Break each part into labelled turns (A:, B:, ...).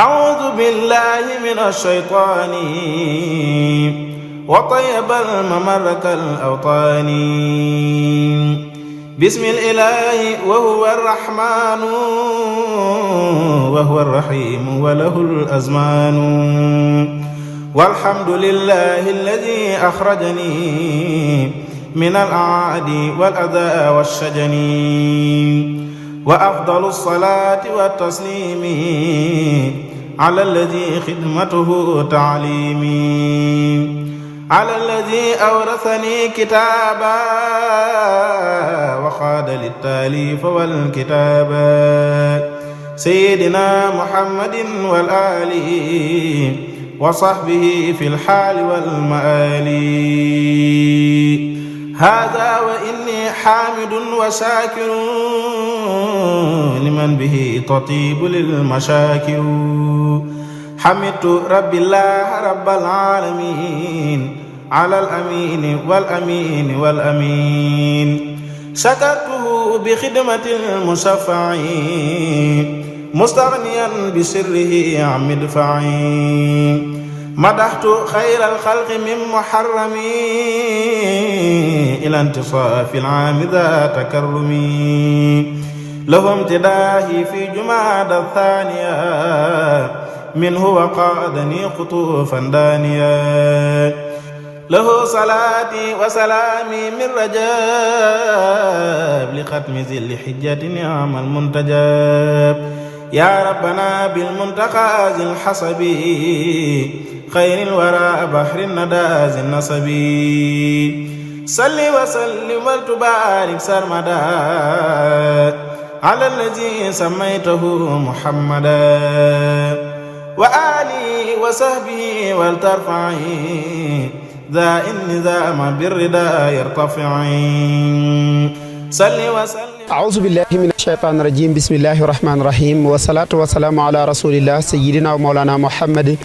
A: أعوذ بالله من الشيطان وطيب الممر كالأوطان بسم الإله وهو الرحمن وهو الرحيم وله الأزمان والحمد لله الذي أخرجني من الأعادي والأذى والشجن وأفضل الصلاة والتسليم على الذي خدمته تعليمي على الذي أورثني كتابا وخاد للتاليف والكتابا سيدنا محمد والآل وصحبه في الحال والمآل هذا وإني حامد وشاكر لمن به تطيب للمشاكر حمدت رب الله رب العالمين على الأمين والأمين والأمين شكرته بخدمة المشفع مستغنيا بسره عن مدفعي مدحت خير الخلق من محرمي إلى انتصاف العام ذا تكرمي له امتداحي في جمادى الثانية منه وقادني قطوفا دانيا له صلاتي وسلامي من رجاب لختم ذي الحجة نعم المنتجاب يا ربنا بالمنتقى ذي الحسب خير الورى بحر الندى ذي النسب صل وسلم وتبارك سرمدا على الذي سميته محمدا وآله وصحبه ولترفعي ذا النظام بالرداء يرتفعي صل وسلم
B: أعوذ بالله من الشيطان الرجيم بسم الله الرحمن الرحيم والصلاة والسلام على رسول الله سيدنا ومولانا محمد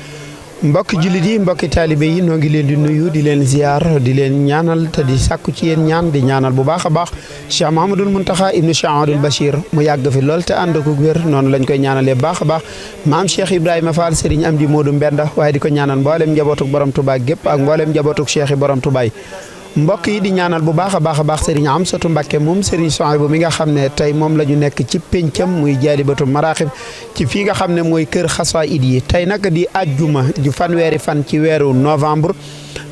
B: mbokki jullit yi mbokki taalibe yi noo ngi leen di nuyu di leen ziar di leen ñaanal te di sàkku ci yéen ñaan di ñaanal bu baax a baax Cheikh Mahamadul Muntaxa ibnu Cheikh Abdoul Bachir mu yàgg fi lool te ànd ko wér noonu lañ koy ñaanalee baax a baax maam Cheikh Ibrahima Fall Serigne Amdi Modou Mbenda waaye di ko ñaanal mboolem njabootuk borom Touba gépp ak mboolem njabootuk Cheikh yi borom Touba mbokk yi di ñaanal bu baax a baax Serigne Amsatou Mbacké moom Serigne Souhaïbou mi nga xam ne tey moom la ñu nekk ci péncam muy Jaalibatu Maraaxib ci fii nga xam ne mooy kër xasaayid yi tey nag di àjjuma di fanweeri fan ci weeru novembre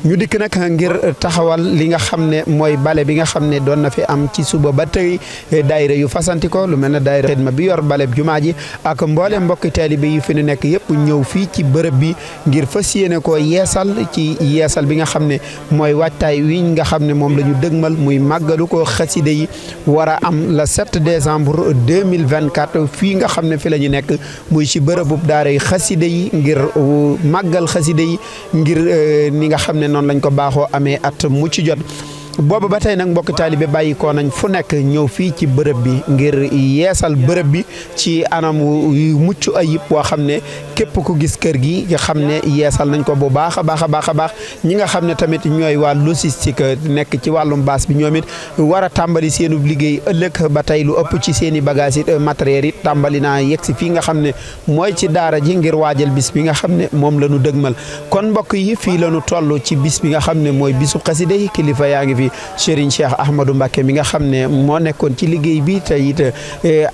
B: ñu dikk nag ngir taxawal li nga xam ne mooy bale bi nga xam ne doon na fi am ci suba ba tey daayira yu fasanti ko lu mel ne daayira xidma bi yor bale jumaa ji ak mboole mbokki taalibe yi fi nu nekk yëpp ñëw fii ci bërëb bi ngir fas yéene ko yeesal ci yeesal bi nga xam ne mooy waajtaay wi nga xam ne moom la ñu dëgmal muy màggalu ko xaside yi war a am le 7 décembre 2024 fii nga xam ne fi la ñu nekk muy ci bërëbub daara yi xaside yi ngir màggal xaside yi ngir ni nga xam ne noonu lañ ko baaxoo amee at mu ci jot booba ba tey nag mbokk taalibe bàyyi ko nañ fu nekk ñëw fii ci bërëb bi ngir yeesal bërëb bi ci anam yu mucc ayib boo xam ne képp ku gis kër gi nga xam ne yeesal nañ ko bu baax a baax ñi nga xam ne tamit ñooy waa logistique nekk ci wàllum baas bi ñoom it war a tàmbali seenu liggéey ëllëg ba tey lu ëpp ci seen i bagages it matériel it tàmbali naa yegg si fii nga xam ne mooy ci daara ji ngir waajal bis bi nga xam ne moom la ñu dëgmal kon mbokk yi fii la ñu toll ci bis bi nga xam ne mooy bisu xasida yi kilifa yaa ngi fi Serigne Cheikh Ahmadou Mbacké mi nga xam ne moo nekkoon ci liggéey bi te it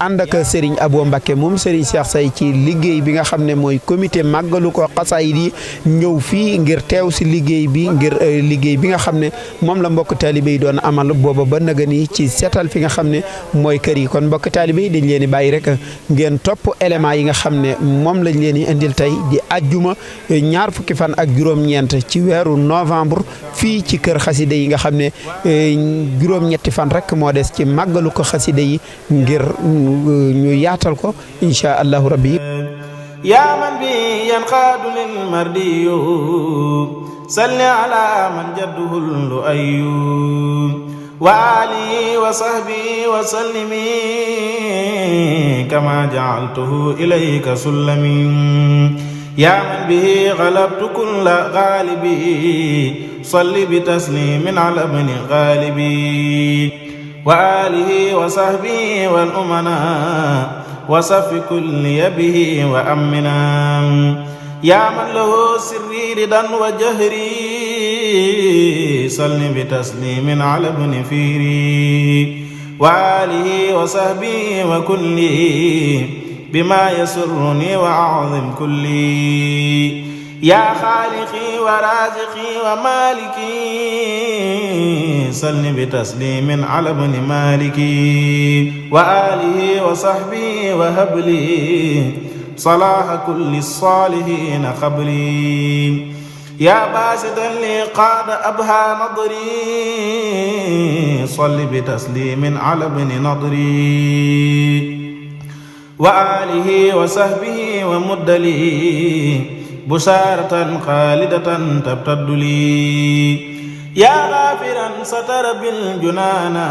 B: ànd ak Serigne Abo Mbacké moom Serigne Cheikh Say ci liggéey bi nga xam ne mooy comité màggalu ko xasaayid yi ñëw fii ngir teew si liggéey bi ngir liggéey bi nga xam ne moom la mbokk taalibe yi doon amal booba ba naga ni ci seetal fi nga xam ne mooy kër yi kon mbokk taalibe yi dañ leen di bàyyi rek ngeen topp éléments yi nga xam ne moom lañ leen di indil tey di ajjuma ñaar fukki fan ak juróom-ñeent ci weeru novembre fii ci kër xaside yi nga xam ne juróom-ñetti fan rek moo des ci màggalu ko xaside yi ngir ñu yaatal ko insha allahu rabbi
A: yaa man bi yanqaadu lil mardiyu salli ala man jadduhu lu ayyu wa alihi wa sahbihi wa sallimi kama ja'altuhu ilayka sullami yaa man bihi ghalabtu kulla ghalibi salli bi taslimin ala ibni ghalibi wa alihi wa sahbihi wal umana وصف كل به وأمنا يا من له سري ردا وجهري صل بتسليم على ابن فيري وآله وصحبه وكله بما يسرني وأعظم كلي يا خالقي ورازقي ومالكي صل بتسليم على ابن مالكي وآله وصحبه وهب لي صلاح كل الصالحين خبري يا باسطا لي قاد أبهى نظري صل بتسليم على ابن نضري وآله وصحبه ومد لي بشارة خالدة تبتد لي يا غافرا ستر بالجنانا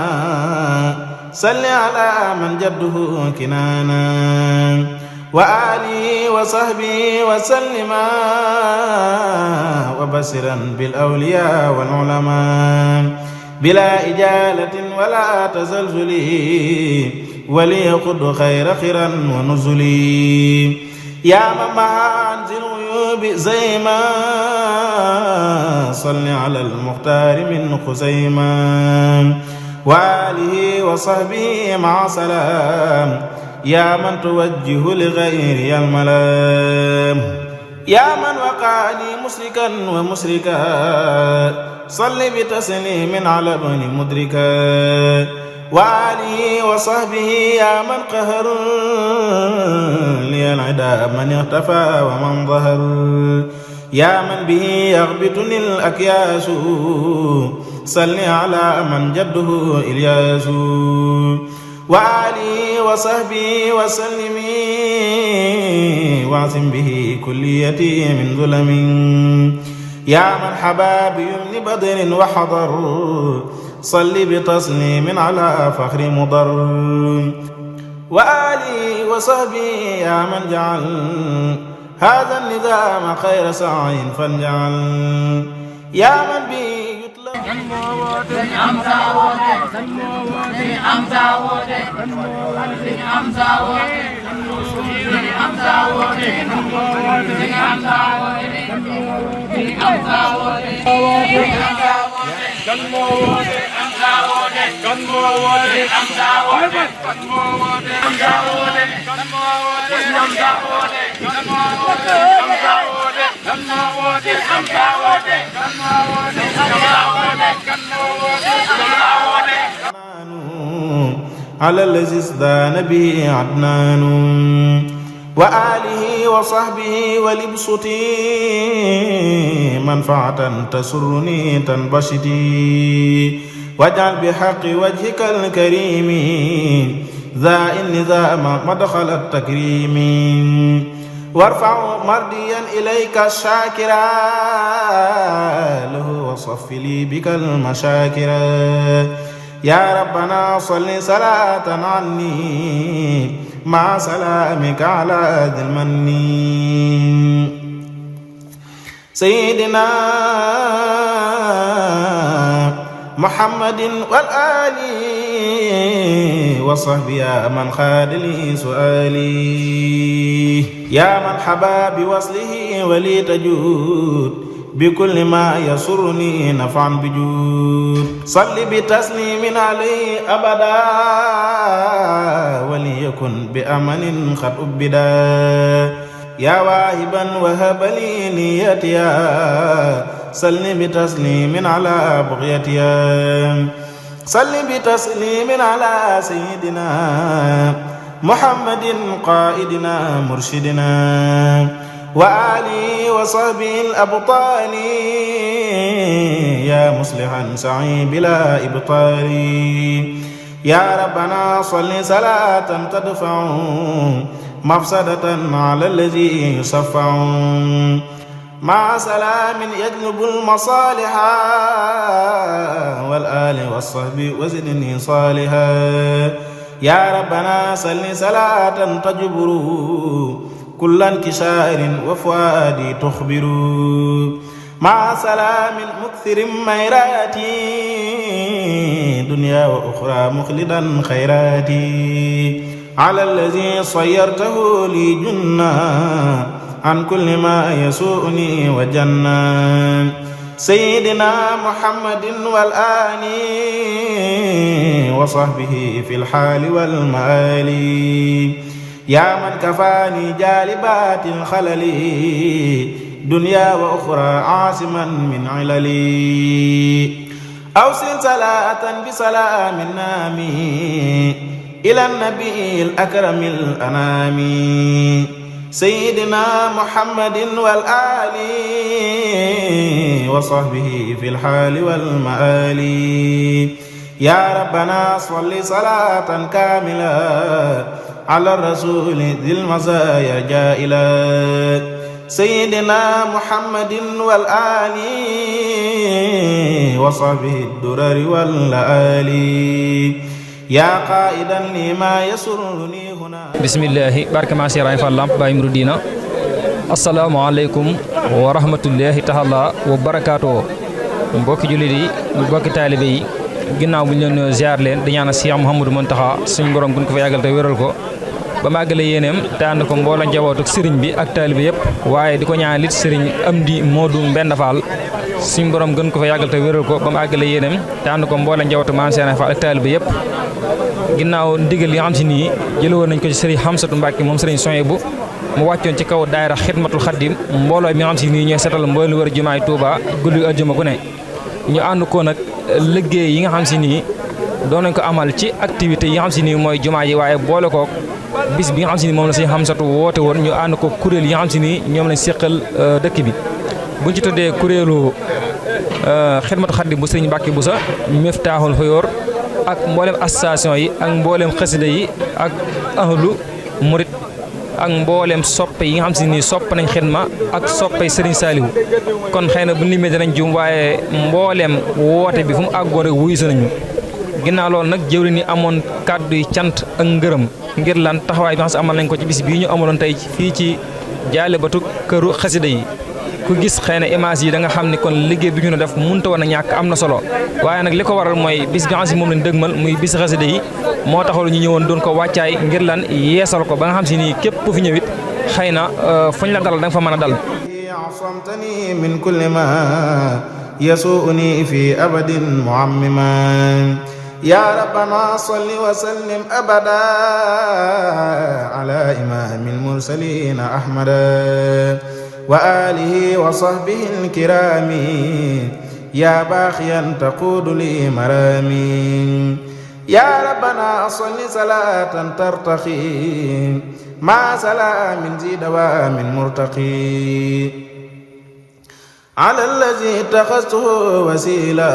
A: صل على من جده كنانا وآله وصحبه وسلم وبصرا بالأولياء والعلماء بلا إجالة ولا تزلزل وليقض خير خيرا ونزلي يا من مع أنزل الغيوب زيما صل على المختار من خزيما وآله وصحبه مع سلام يا من توجه لغيري الملام يا من وقعني مشركا ومشركا صل بتسليم على ابن مدركا وآله وصحبه يا من قهر لي العدا من اختفى ومن ظهر يا من به يغبطني الأكياس صل على من جده إلياس وآله وصحبه وسلم واعصم به كليتي من ظلم يا من حبا بيمن بدر وحضر صل بتسليم على فخر مضر وآله وصحبه يا من جعل هذا النظام خير سعي فانجعل يا من به على الذي ازدان به عدنان وآله وصحبه ولبسطي منفعة تسرني تنبسطي واجعل بحق وجهك الكريم ذا النظام مدخل التكريم وارفع مرضيا إليك الشاكرا له وصف لي بك المشاكرا يا ربنا صل صلاة عني مع سلامك على ذي المن سيدنا محمد والآل وصحبه يا من خاد لي سؤالي يا من حبا بوصله ولي تجود بكل ما يسرني نفعا بجود صل بتسليم عليه أبدا وليكن بأمن قد أبدا يا واهبا وهب لي نيتيا صل بتسليم على بغيتيا صل بتسليم على سيدنا محمد قائدنا مرشدنا وآله وصحبه الأبطال يا مصلحا سعي بلا إبطال يا ربنا صل صلاة تدفع مفسدة على الذي يصفع مع سلام يجلب المصالح والآل والصحب وزدني صالحا يا ربنا صل صلاة تجبر كل انكسار وفؤادي تخبر مع سلام مكثر ميراتي دنيا وأخرى مخلدا خيراتي على الذي صيرته لي جنة عن كل ما يسوءني وجنة سيدنا محمد والآل وصحبه في الحال والمآل يا من كفاني جالبات الخلل دنيا وأخرى عاصما من عللي أوصل صلاة بسلام نامي إلى النبي الأكرم الأنام سيدنا محمد والآل وصحبه في الحال والمآل يا ربنا صل صلاة كاملة على الرسول ذي المزايا جائلة سيدنا محمد والآل وصحبه الدرر والآل يا قائدا لما يسرني هنا
C: بسم الله بارك ما سيراي فالله باي مرودينا السلام عليكم ورحمة الله تعالى وبركاته mbokki jullit yi mbokki taalibe yi ginnaaw bu ñu leen ziar leen di ñaanal Cheikh Mouhamadou Mountakha suñu borom buñ ko fa yàggal te wéral ko ba màggale yéeneem te ànd ko mboola njabootu sëriñ bi ak taalibe yëpp waaye di ko ñaanal it sëriñ Amdi Modou Mbenda Fall suñu borom gën ko fa yàggal te wéral ko ba màggale yéeneem te ànd ko mboola njabootu Maam Cheikh Fall ak taalibe yëpp ginnaaw ndigal yi nga xam si nii jëlewoon nañ ko ci sëriñ Hamsatu Mbàkke moom sëriñ Soyebu mu wàccoon ci kaw daayira Xidmatul Xaddim mbooloo mi nga xam si nii ñooy setal mboolu wër jumaay Touba guddi àjjuma gu ne ñu ànd ko nag liggéey yi nga xam si nii doon nañ ko amal ci activité yi nga xam si nii mooy jumaa yi waaye boole ko bis bi nga xam si nii moom la sëriñ Hamsatu woote woon ñu ànd ko kuréel yi nga xam si nii ñoom lañ séqal dëkk bi buñ ci tuddee kuréelu Xidmatul Xaddim bu sëriñ Mbàkke Buso Miftaaxul Xuyoor ak mboolem association yi ak mboolem xasida yi ak ahlu murit ak mboolem soppe yi nga xam si nii sopp nañ xidma ak soppe Serigne Saliou kon xëy na bu ñu limee danañ jum waaye mboolem woote bi fu mu àggoon rek wuyu si nañu ginnaaw loolu nag jëwriñ yi amoon kàddu yi cant ak ngërëm ngir lan taxawaay bi nga xam si amal nañ ko ci bis bii ñu amaloon tey fii ci jaalibatu këru xasida yi ku gis xëy na image yi da nga xam ne kon liggéey bi ñu def mënta woon a ñàkk am na solo waaye nag li ko waral mooy bis bi nga xam si moom lañ dëgmal muy bis xasida yi moo taxawal ñu ñëwoon doon ko wàccaay ngir lan yeesal ko ba nga xam si nii képp ku fi ñëwit xëy na fuñ la dalal da nga fa mën a dal
A: عصمتني من كل ما يسوءني في أبد معمما يا ربنا صل وسلم أبدا على إمام المرسلين أحمد وآله وصحبه الكرام يا باخيا تقود لي مرامي يا ربنا صل صلاة ترتقي مع سلام ذي دوام مرتقي على الذي اتخذته وسيلا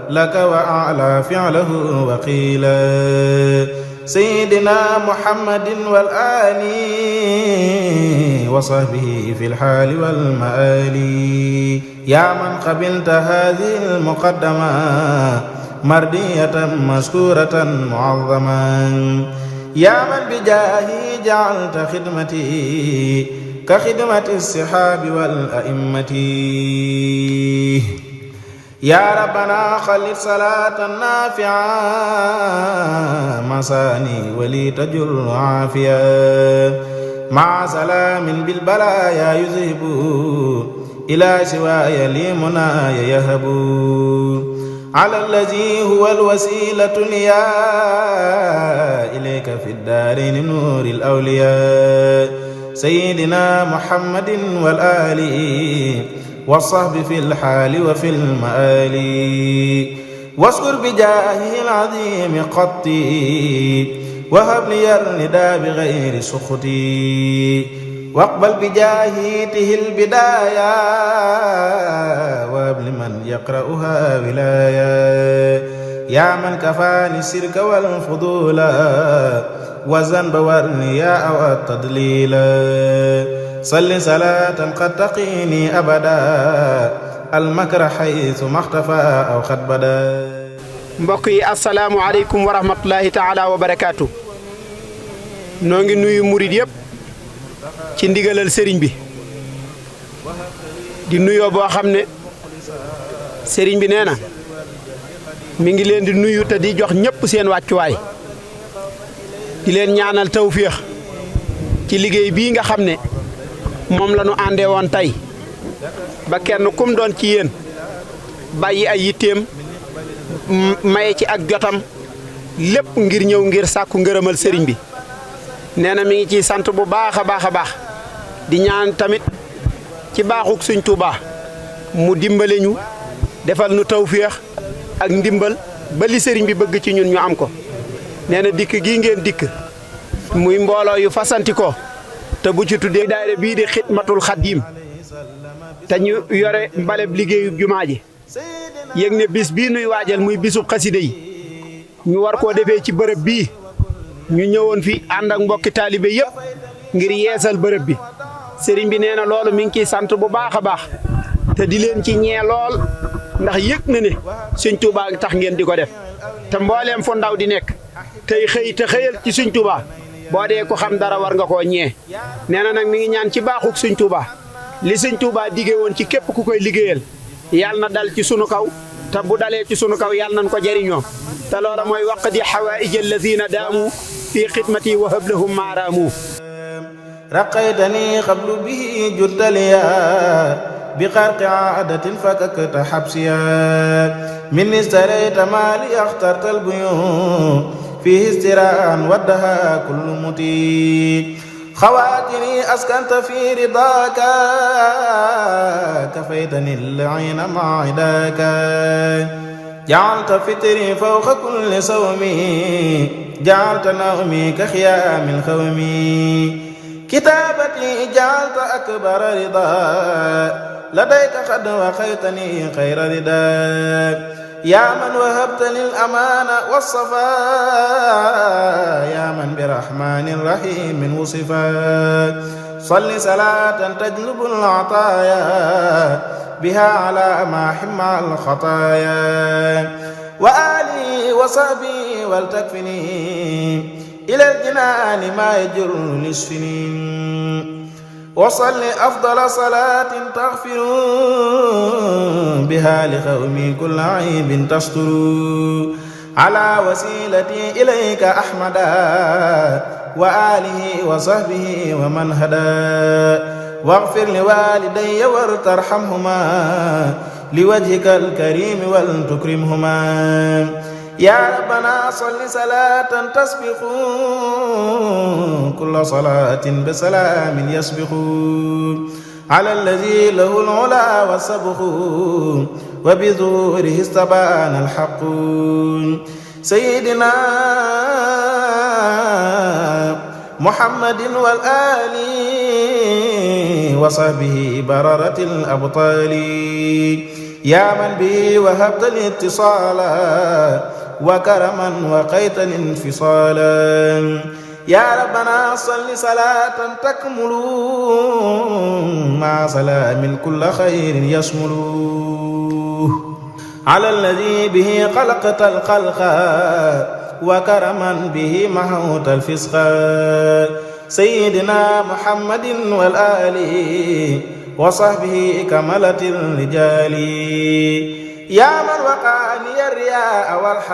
A: لك وأعلى فعله وقيلا سيدنا محمد والآل وصحبه في الحال والمآل يا من قبلت هذه المقدمة مردية مذكورة معظما يا من بجاهي جعلت خدمتي كخدمة الصحاب والأئمة يا ربنا خلد صلاة نافعة مساني ولي تجر عافية مع سلام بالبلايا يذهب إلى سواي لي منايا يهب على الذي هو الوسيلة ليا إليك في الدارين نور الأولياء سيدنا محمد والآل والصحب في الحال وفي المآل واذكر بجاهه العظيم قطي وهب لي الندى بغير سخطي واقبل بجاهيته البداية وهب لمن يقرأها ولاية يا من كفاني الشرك والفضول والذنب والرياء والتضليل صل صلاة قد تقيني أبدا المكر حيث ما اختفى أو قد بدا
B: mbokk yi asalaamaaleykum wa rahmatulahi taala wa barakaatu noo ngi nuyu murid yëpp ci ndigalal sëriñ bi di nuyoo boo xam ne sëriñ bi nee na mi ngi leen di nuyu te di jox ñëpp seen wàccuwaay di leen ñaanal tawféex ci liggéey bii nga xam ne moom la ñu àndee woon tey ba kenn kum doon ci yéen bàyyi ay yitteem maye ci ak jotam lépp ngir ñëw ngir sàkku ngërëmal sëriñ bi nee na mi ngi ciy sant bu baax a baax a baax di ñaan tamit ci baaxuk Sëñ Tuubaa mu dimbale ñu defal nu tawféex ak ndimbal ba li sëriñ bi bëgg ci ñun ñu am ko nee na dikk gii ngeen dikk muy mbooloo yu fasanti ko te bu ci tuddee daayira bii di xidmatul xadiim te ñu yore mbaleb liggéeyub jumaa ji yëg ne bis bii nuy waajal muy bisub xasida yi ñu war koo defee ci bërëb bii ñu ñëwoon fi ànd ak mbokki taalibe yëpp ngir yeesal bërëb bi sëriñ bi nee na loolu mi ngi ciy sant bu baax a baax te di leen ci ñee lool ndax yëg na ne Sëñ Tuubaa tax ngeen di ko def te mbooleem fu ndaw di nekk tey xëy te xëyal ci Sëñ Tuubaa boo dee ko xam dara war nga koo ñee nee na nag mi ngi ñaan ci baaxuk Sëñ Tuubaa li Sëñ Tuubaa diggee woon ci képp ku koy liggéeyal yàlla na dal ci sunu kaw te bu dalee ci sunu kaw yàlla nañ ko jariñoo te loola mooy waqdi xawaaij alladina daamu fi xidmati wa hablahum maaraamu
A: رقيتني قبل به جد ليا بخرق عادة فككت حبسيا من استريت مالي اخترت البيوت فيه استراء ودها كل متي خواتري أسكنت في رضاك كفيتني اللعين مع عداك جعلت فطري فوق كل صومي جعلت نومي كخيام الخوم كتابتي جعلت أكبر رضا لديك قد وخيتني خير رضا يا من وهبت للأمان والصفاء يا من برحمن رحيم وصفا صل صلاة تجلب العطايا بها على ماحٍ مع الخطايا وآلي وصحبي ولتكفني إلى الجنان ما يجر للسنين وصل أفضل صلاة تغفر بها لقومي كل عيب تستر على وسيلتي إليك أحمدا وآله وصحبه ومن هدى واغفر لوالدي وارحمهما لوجهك الكريم ولتكرمهما يا ربنا صل صلاة تسبق كل صلاة بسلام يسبق على الذي له العلا والسبق وبظهوره استبان الحق سيدنا محمد والآل وصحبه بررة الأبطال يا من به وهبت الاتصال وكرما وقيت الانفصالا يا ربنا صل صلاة تكمل مع سلام كل خير يشمل على الذي به خلقت الخلق وكرما به محوت الفسق سيدنا محمد والآل وصحبه كملة الرجال يا من وقعني الرياء والحسد